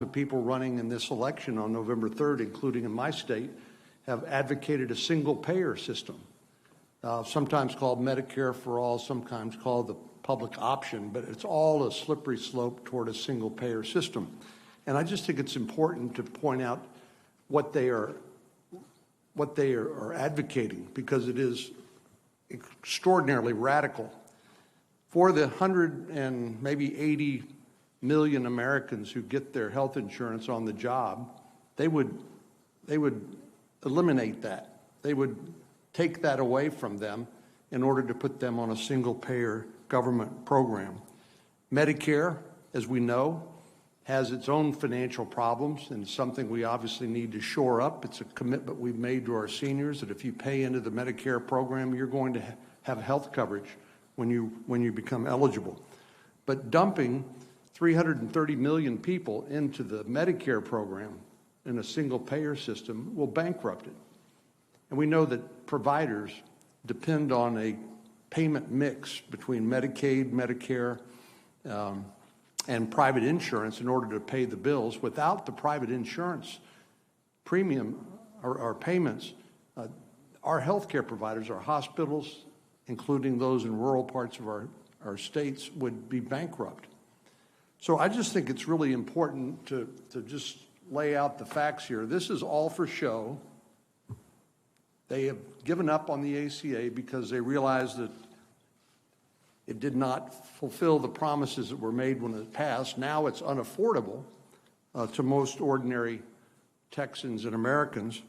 the people running in this election on November 3rd, including in my state, have advocated a single-payer system, sometimes called Medicare for All, sometimes called the public option, but it's all a slippery slope toward a single-payer system. And I just think it's important to point out what they are advocating, because it is extraordinarily radical. For the 100 and maybe 80 million Americans who get their health insurance on the job, they would eliminate that. They would take that away from them in order to put them on a single-payer government program. Medicare, as we know, has its own financial problems, and something we obviously need to shore up. It's a commitment we've made to our seniors that if you pay into the Medicare program, you're going to have health coverage when you become eligible. But dumping 330 million people into the Medicare program in a single-payer system will bankrupt it. And we know that providers depend on a payment mix between Medicaid, Medicare, and private insurance in order to pay the bills. Without the private insurance premium or payments, our healthcare providers, our hospitals, including those in rural parts of our states, would be bankrupt. So I just think it's really important to just lay out the facts here. This is all for show. They have given up on the ACA because they realized that it did not fulfill the promises that were made when it passed. Now it's unaffordable to most ordinary Texans and Americans.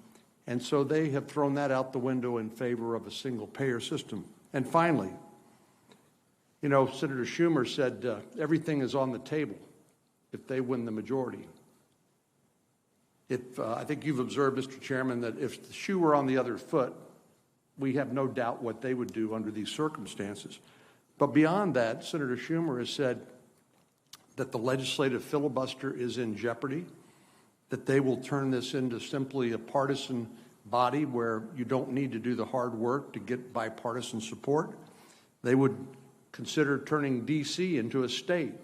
And so they have thrown that out the window in favor of a single-payer system. And finally, you know, Senator Schumer said everything is on the table if they win the majority. I think you've observed, Mr. Chairman, that if the shoe were on the other foot, we have no doubt what they would do under these circumstances. But beyond that, Senator Schumer has said that the legislative filibuster is in jeopardy, that they will turn this into simply a partisan body where you don't need to do the hard work to get bipartisan support. They would consider turning D.C. into a state,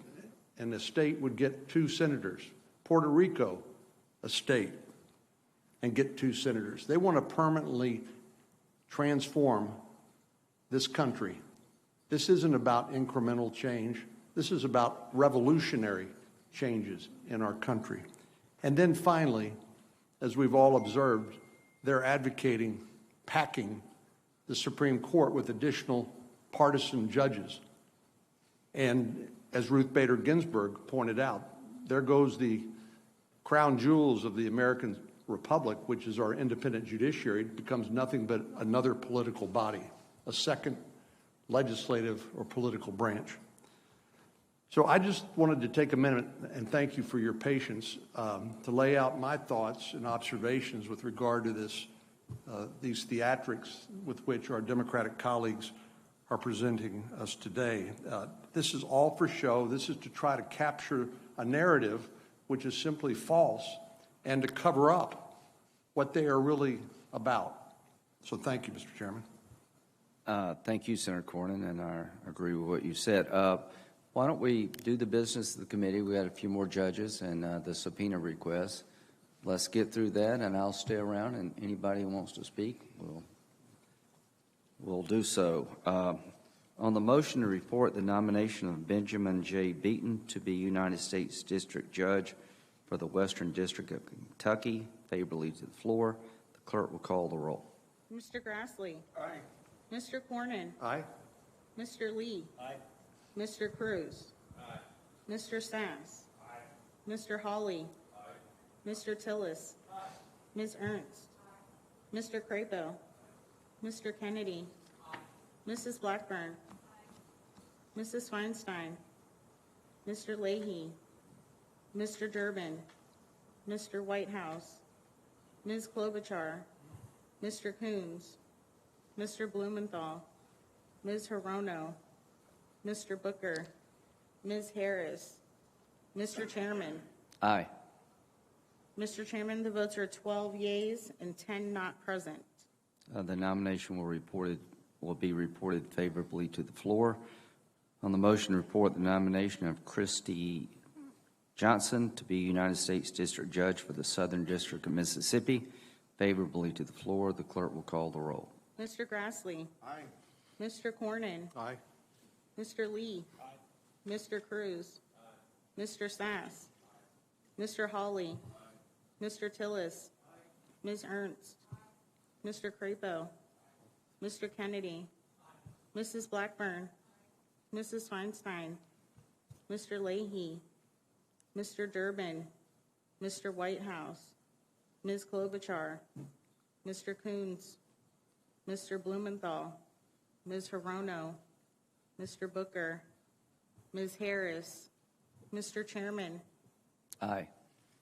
and the state would get 2 senators. Puerto Rico, a state, and get 2 senators. They want to permanently transform this country. This isn't about incremental change. This is about revolutionary changes in our country. And then finally, as we've all observed, they're advocating packing the Supreme Court with additional partisan judges. And as Ruth Bader Ginsburg pointed out, there goes the crown jewels of the American Republic, which is our independent judiciary. It becomes nothing but another political body, a second legislative or political branch. So I just wanted to take a minute and thank you for your patience to lay out my thoughts and observations with regard to these theatrics with which our Democratic colleagues are presenting us today. This is all for show. This is to try to capture a narrative which is simply false and to cover up what they are really about. So thank you, Mr. Chairman. Thank you, Senator Cornyn, and I agree with what you said. Why don't we do the business of the committee? We had a few more judges and the subpoena request. Let's get through that, and I'll stay around, and anybody who wants to speak will do so. On the motion to report the nomination of Benjamin J. Beaton to be United States District Judge for the Western District of Kentucky, favorably to the floor, the clerk will call the roll. Mr. Grassley. Aye. Mr. Cornyn. Aye. Mr. Lee. Aye. Mr. Cruz. Aye. Mr. Sass. Aye. Mr. Hawley. Aye. Mr. Tillis. Aye. Ms. Ernst. Mr. Crapo. Mr. Kennedy. Mrs. Blackburn. Mrs. Feinstein. Mr. Leahy. Mr. Durbin. Mr. Whitehouse. Ms. Klobuchar. Mr. Coons. Mr. Blumenthal. Ms. Hirono. Mr. Booker. Ms. Harris. Mr. Chairman. Aye. Mr. Chairman, the votes are 12 yeas and 10 not present. The nomination will be reported favorably to the floor. On the motion to report the nomination of Christy Johnson to be United States District Judge for the Southern District of Mississippi, favorably to the floor. The clerk will call the roll. Mr. Grassley. Aye. Mr. Cornyn. Aye. Mr. Lee. Mr. Cruz. Mr. Sass. Mr. Hawley. Mr. Tillis. Ms. Ernst. Mr. Crapo. Mr. Kennedy. Mrs. Blackburn. Mrs. Feinstein. Mr. Leahy. Mr. Durbin. Mr. Whitehouse. Ms. Klobuchar. Mr. Coons. Mr. Blumenthal. Ms. Hirono. Mr. Booker. Ms. Harris. Mr. Chairman. Aye.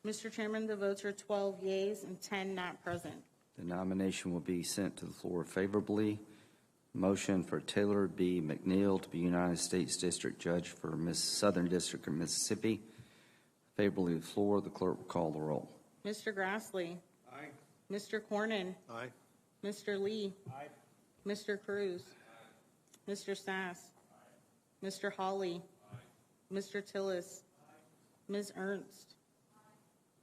Mr. Chairman, the votes are 12 yeas and 10 not present. The nomination will be sent to the floor favorably. Motion for Taylor B. McNeil to be United States District Judge for Southern District of Mississippi, favorably to the floor. The clerk will call the roll. Mr. Grassley. Aye. Mr. Cornyn. Aye. Mr. Lee. Aye. Mr. Cruz. Mr. Sass. Mr. Hawley. Mr. Tillis. Ms. Ernst.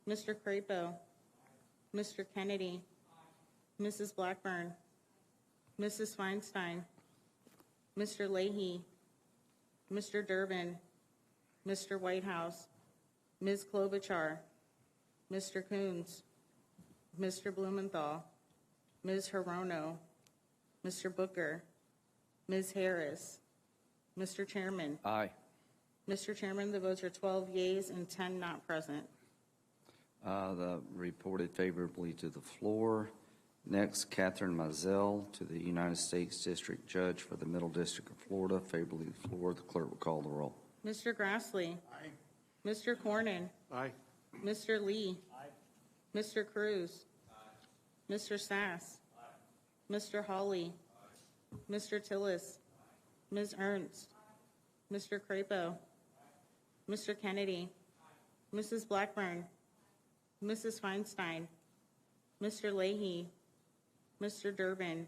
Mr. Crapo. Mr. Kennedy. Mrs. Blackburn. Mrs. Feinstein. Mr. Leahy. Mr. Durbin. Mr. Whitehouse. Ms. Klobuchar. Mr. Coons. Mr. Blumenthal. Ms. Hirono. Mr. Booker. Ms. Harris. Mr. Chairman. Aye. Mr. Chairman, the votes are 12 yeas and 10 not present. The reported favorably to the floor. Next, Catherine Mizell to the United States District Judge for the Middle District of Florida, favorably to the floor. The clerk will call the roll. Mr. Grassley. Aye. Mr. Cornyn. Aye. Mr. Lee. Mr. Cruz. Mr. Sass. Mr. Hawley. Mr. Tillis. Ms. Ernst. Mr. Crapo. Mr. Kennedy. Mrs. Blackburn. Mrs. Feinstein. Mr. Leahy. Mr. Durbin.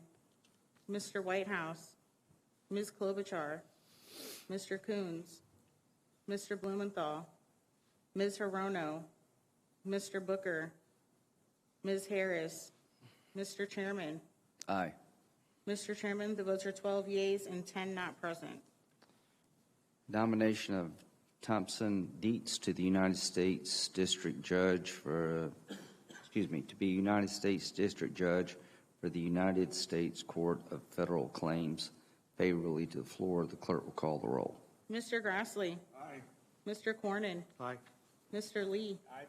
Mr. Whitehouse. Ms. Klobuchar. Mr. Coons. Mr. Blumenthal. Ms. Hirono. Mr. Booker. Ms. Harris. Mr. Chairman. Aye. Mr. Chairman, the votes are 12 yeas and 10 not present. Nomination of Thompson Dietz to the United States District Judge for, to be United States District Judge for the United States Court of Federal Claims, favorably to the floor. The clerk will call the roll. Mr. Grassley. Aye. Mr. Cornyn. Aye. Mr. Lee. Aye.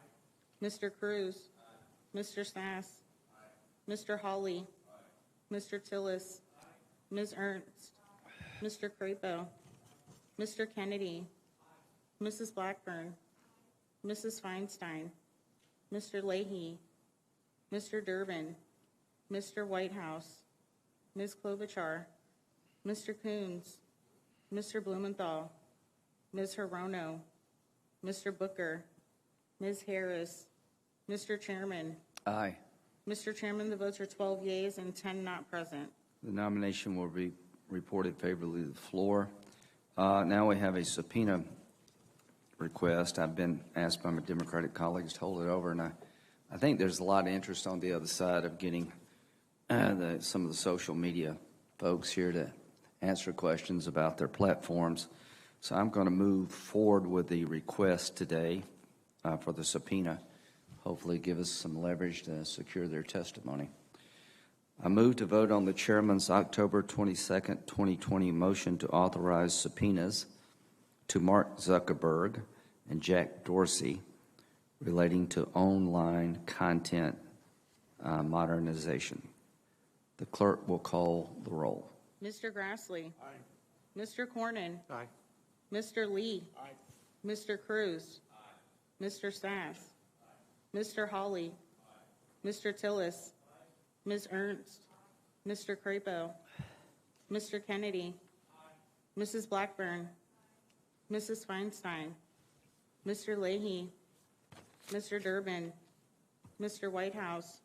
Mr. Cruz. Mr. Sass. Mr. Hawley. Mr. Tillis. Ms. Ernst. Mr. Crapo. Mr. Kennedy. Mrs. Blackburn. Mrs. Feinstein. Mr. Leahy. Mr. Durbin. Mr. Whitehouse. Ms. Klobuchar. Mr. Coons. Mr. Blumenthal. Ms. Hirono. Mr. Booker. Ms. Harris. Mr. Chairman. Aye. Mr. Chairman, the votes are 12 yeas and 10 not present. The nomination will be reported favorably to the floor. Now we have a subpoena request. I've been asked by my Democratic colleagues to hold it over, and I think there's a lot of interest on the other side of getting some of the social media folks here to answer questions about their platforms. So I'm going to move forward with the request today for the subpoena, hopefully give us some leverage to secure their testimony. I move to vote on the chairman's October 22nd, 2020 motion to authorize subpoenas to Mark Zuckerberg and Jack Dorsey relating to online content modernization. The clerk will call the roll. Mr. Grassley. Aye. Mr. Cornyn. Aye. Mr. Lee. Aye. Mr. Cruz. Mr. Sass. Mr. Hawley. Mr. Tillis. Ms. Ernst. Mr. Crapo. Mr. Kennedy. Mrs. Blackburn. Mrs. Feinstein. Mr. Leahy. Mr. Durbin. Mr. Whitehouse.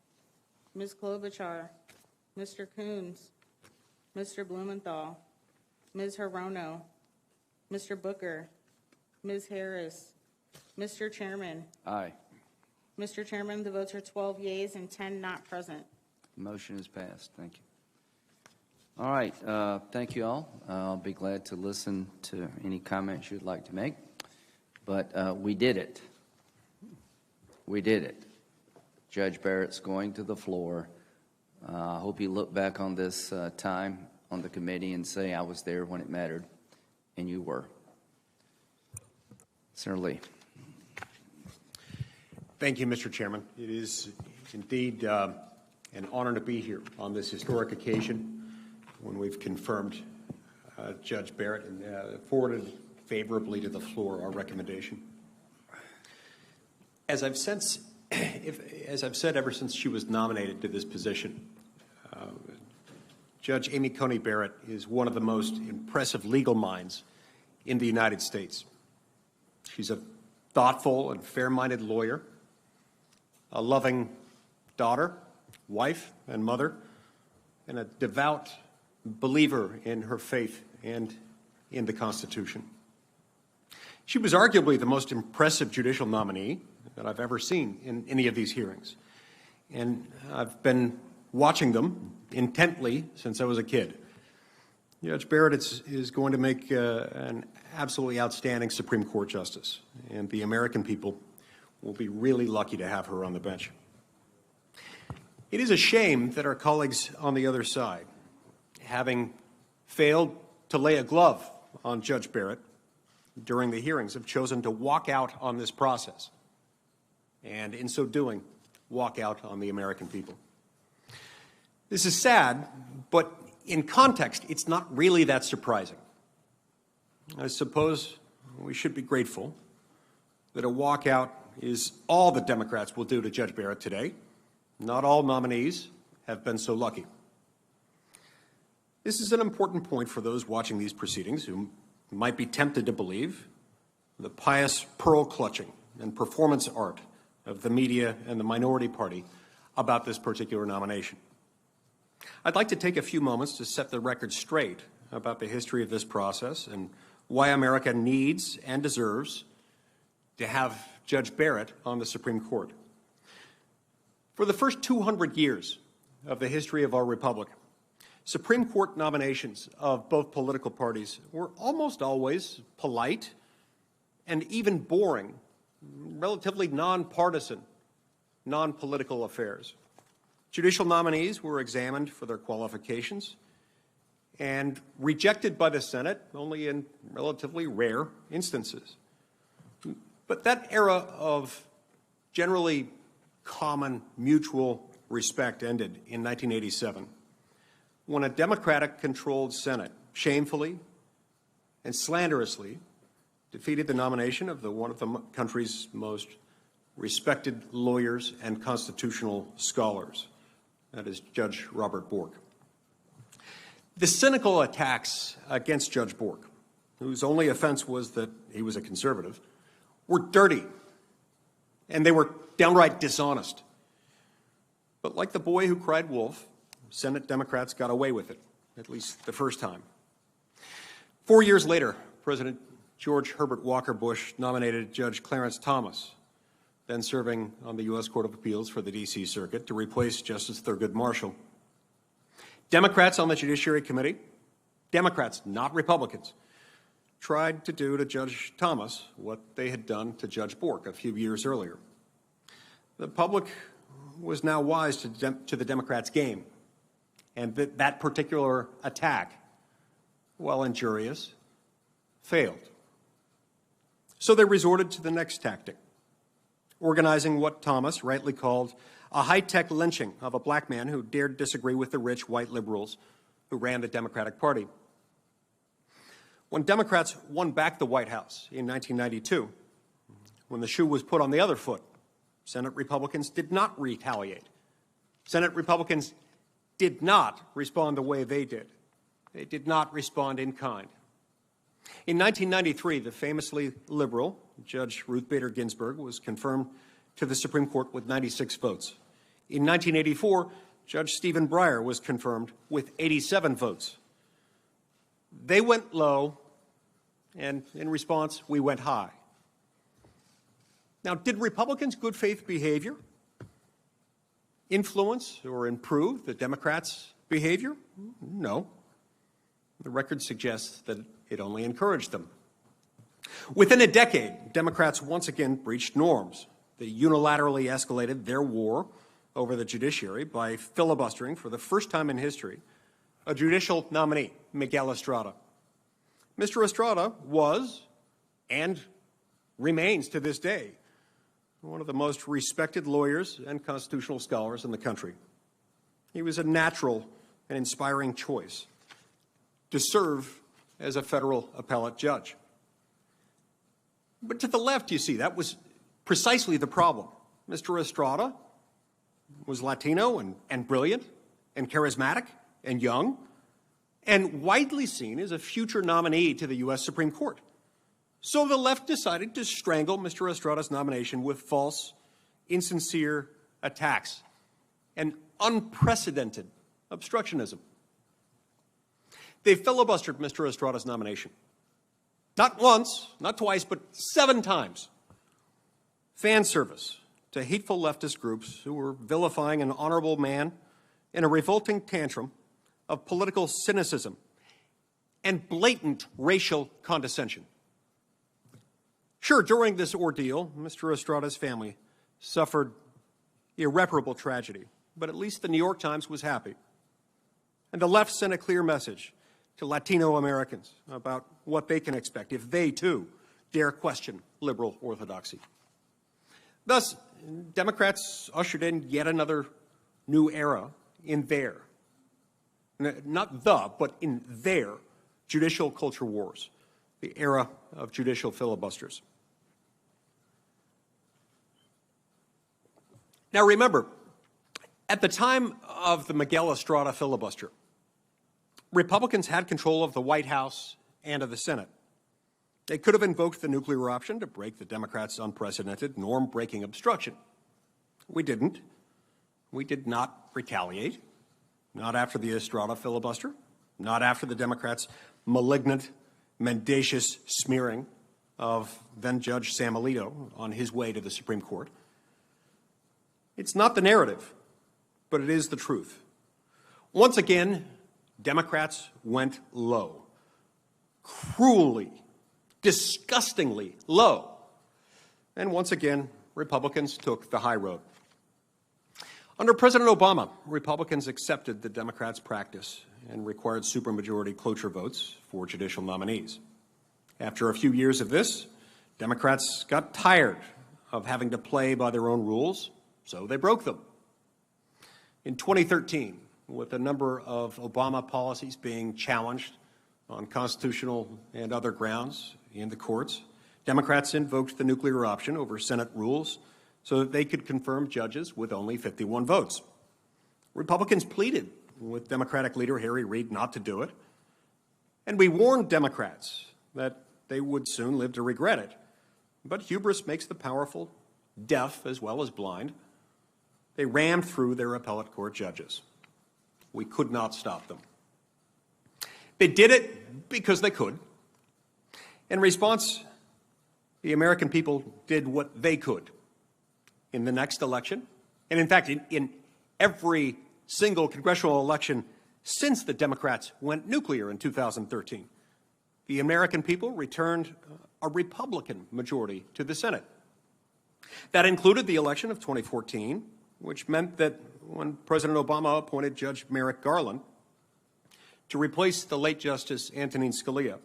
Ms. Klobuchar. Mr. Coons. Mr. Blumenthal. Ms. Hirono. Mr. Booker. Ms. Harris. Mr. Chairman. Aye. Mr. Chairman, the votes are 12 yeas and 10 not present. Motion is passed. Thank you. All right. Thank you all. I'll be glad to listen to any comments you'd like to make. But we did it. We did it. Judge Barrett's going to the floor. I hope you look back on this time on the committee and say, I was there when it mattered, and you were. Senator Lee. Thank you, Mr. Chairman. It is indeed an honor to be here on this historic occasion when we've confirmed Judge Barrett and forwarded favorably to the floor our recommendation. As I've said ever since she was nominated to this position, Judge Amy Coney Barrett is one of the most impressive legal minds in the United States. She's a thoughtful and fair-minded lawyer, a loving daughter, wife, and mother, and a devout believer in her faith and in the Constitution. She was arguably the most impressive judicial nominee that I've ever seen in any of these hearings, and I've been watching them intently since I was a kid. Judge Barrett is going to make an absolutely outstanding Supreme Court justice, and the American people will be really lucky to have her on the bench. It is a shame that our colleagues on the other side, having failed to lay a glove on Judge Barrett during the hearings, have chosen to walk out on this process, and in so doing, walk out on the American people. This is sad, but in context, it's not really that surprising. I suppose we should be grateful that a walkout is all the Democrats will do to Judge Barrett today. Not all nominees have been so lucky. This is an important point for those watching these proceedings who might be tempted to believe the pious pearl-clutching and performance art of the media and the minority party about this particular nomination. I'd like to take a few moments to set the record straight about the history of this process and why America needs and deserves to have Judge Barrett on the Supreme Court. For the first 200 years of the history of our republic, Supreme Court nominations of both political parties were almost always polite and even boring, relatively nonpartisan, non-political affairs. Judicial nominees were examined for their qualifications and rejected by the Senate only in relatively rare instances. But that era of generally common mutual respect ended in 1987 when a Democratic-controlled Senate shamefully and slanderously defeated the nomination of one of the country's most respected lawyers and constitutional scholars. That is Judge Robert Bork. The cynical attacks against Judge Bork, whose only offense was that he was a conservative, were dirty, and they were downright dishonest. But like the boy who cried wolf, Senate Democrats got away with it, at least the first time. 4 years later, President George Herbert Walker Bush nominated Judge Clarence Thomas, then serving on the U.S. Court of Appeals for the D.C. Circuit, to replace Justice Thurgood Marshall. Democrats on the Judiciary Committee, Democrats, not Republicans, tried to do to Judge Thomas what they had done to Judge Bork a few years earlier. The public was now wise to the Democrats' game, and that particular attack, while injurious, failed. So they resorted to the next tactic, organizing what Thomas rightly called a high-tech lynching of a black man who dared disagree with the rich white liberals who ran the Democratic Party. When Democrats won back the White House in 1992, when the shoe was put on the other foot, Senate Republicans did not retaliate. Senate Republicans did not respond the way they did. They did not respond in kind. In 1993, the famously liberal Judge Ruth Bader Ginsburg was confirmed to the Supreme Court with 96 votes. In 1984, Judge Stephen Breyer was confirmed with 87 votes. They went low, and in response, we went high. Now, did Republicans' good faith behavior influence or improve the Democrats' behavior? No. The record suggests that it only encouraged them. Within a decade, Democrats once again breached norms. They unilaterally escalated their war over the judiciary by filibustering, for the first time in history, a judicial nominee, Miguel Estrada. Mr. Estrada was, and remains to this day, one of the most respected lawyers and constitutional scholars in the country. He was a natural and inspiring choice to serve as a federal appellate judge. But to the left, you see, that was precisely the problem. Mr. Estrada was Latino and brilliant and charismatic and young and widely seen as a future nominee to the U.S. Supreme Court. So the left decided to strangle Mr. Estrada's nomination with false, insincere attacks and unprecedented obstructionism. They filibustered Mr. Estrada's nomination. Not once, not twice, but 7 times. Fan service to hateful leftist groups who were vilifying an honorable man in a revolting tantrum of political cynicism and blatant racial condescension. Sure, during this ordeal, Mr. Estrada's family suffered irreparable tragedy, but at least the New York Times was happy. And the left sent a clear message to Latino Americans about what they can expect if they, too, dare question liberal orthodoxy. Thus, Democrats ushered in yet another new era in their, not the, but in their judicial culture wars, the era of judicial filibusters. Now remember, at the time of the Miguel Estrada filibuster, Republicans had control of the White House and of the Senate. They could have invoked the nuclear option to break the Democrats' unprecedented norm-breaking obstruction. We didn't. We did not retaliate, not after the Estrada filibuster, not after the Democrats' malignant, mendacious smearing of then-Judge Sam Alito on his way to the Supreme Court. It's not the narrative, but it is the truth. Once again, Democrats went low, cruelly, disgustingly low. And once again, Republicans took the high road. Under President Obama, Republicans accepted the Democrats' practice and required supermajority cloture votes for judicial nominees. After a few years of this, Democrats got tired of having to play by their own rules, so they broke them. In 2013, with a number of Obama policies being challenged on constitutional and other grounds in the courts, Democrats invoked the nuclear option over Senate rules so that they could confirm judges with only 51 votes. Republicans pleaded with Democratic leader Harry Reid not to do it, and we warned Democrats that they would soon live to regret it. But hubris makes the powerful deaf as well as blind. They rammed through their appellate court judges. We could not stop them. They did it because they could. In response, the American people did what they could. In the next election, and in fact, in every single congressional election since the Democrats went nuclear in 2013, the American people returned a Republican majority to the Senate. That included the election of 2014, which meant that when President Obama appointed Judge Merrick Garland to replace the late Justice Antonin Scalia,